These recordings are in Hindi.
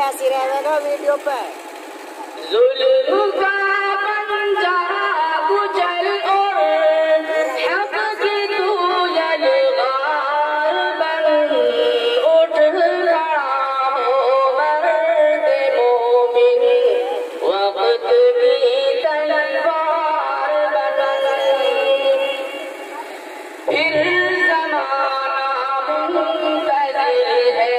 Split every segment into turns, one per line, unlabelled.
ऐसी रहेगा वीडियो पे
जुल्म का पंजा कुचल और हक की तू ललकार बन उठ खड़ा हो मर्द मोमिन वक्त की तलवार बन फिर जमाना मुंतज़िर है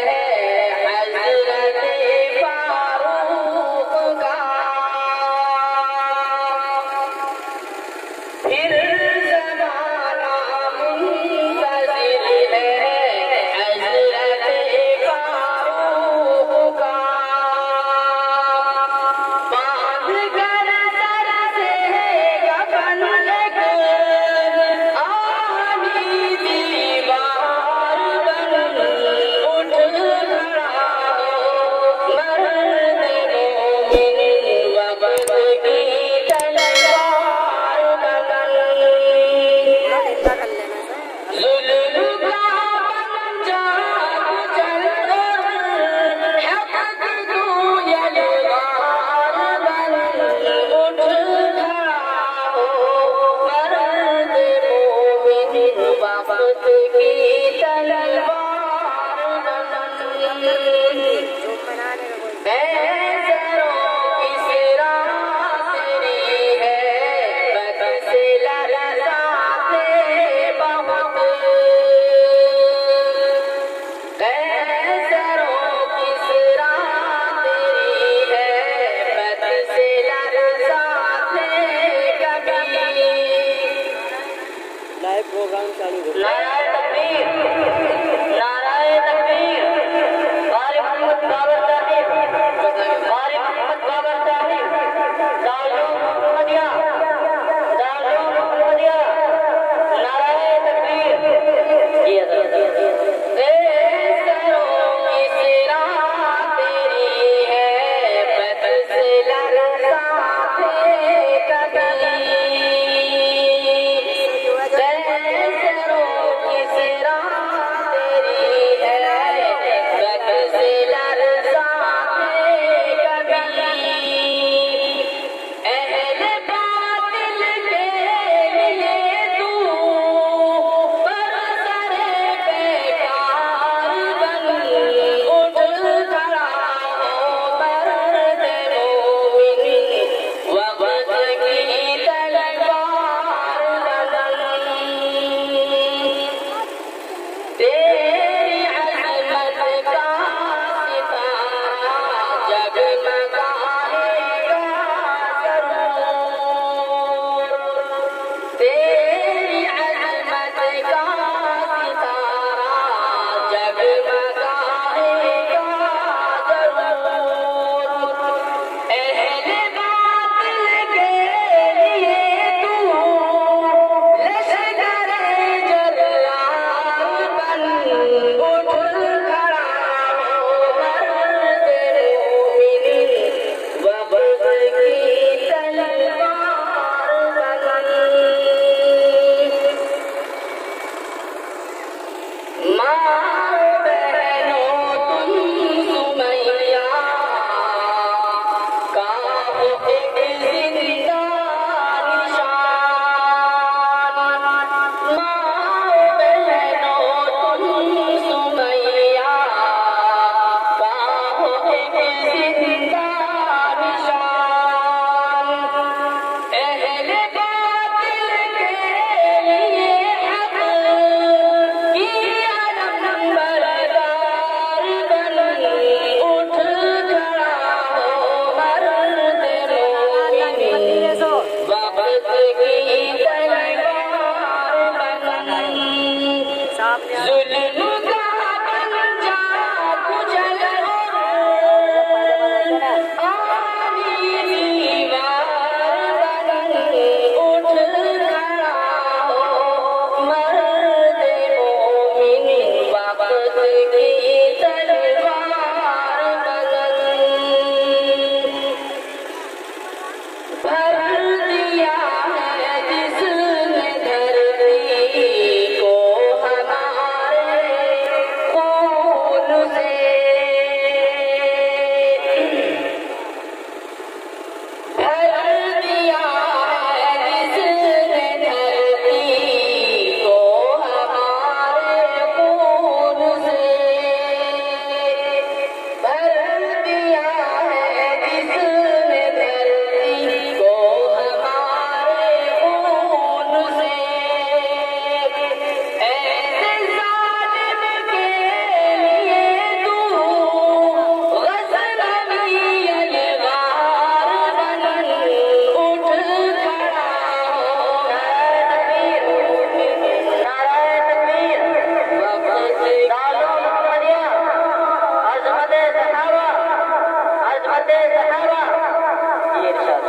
ये इरशाद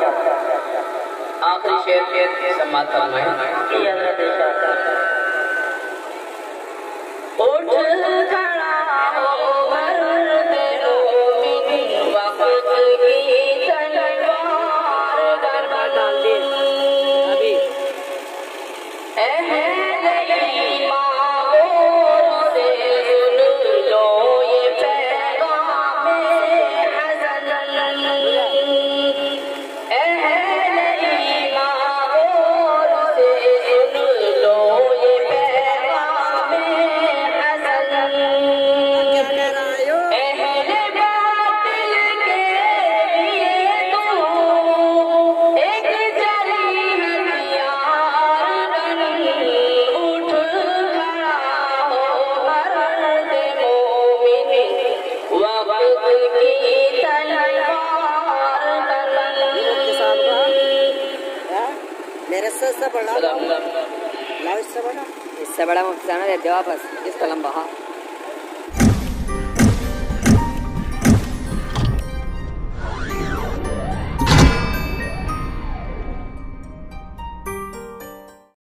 आखिरी शेर समाप्त फरमाएं। ये हज़रत इरशाद उठ खड़ा हो मर्दे मोमिन वक्त की तलवार गरदान दे अभी अहले ईमान से सुन लो ये पैगाम हसन अहले ईमान से सुन लो ये पैगाम हसन अहले बातिल के लिए तो एक जली हथियार उठ खड़ा हो मर्दे मोमिन वक्त की तलवार
मेरे से बड़ा लाओ, इससे बड़ा मुफ्ताना दे दे वापस इसका लंबा। हाँ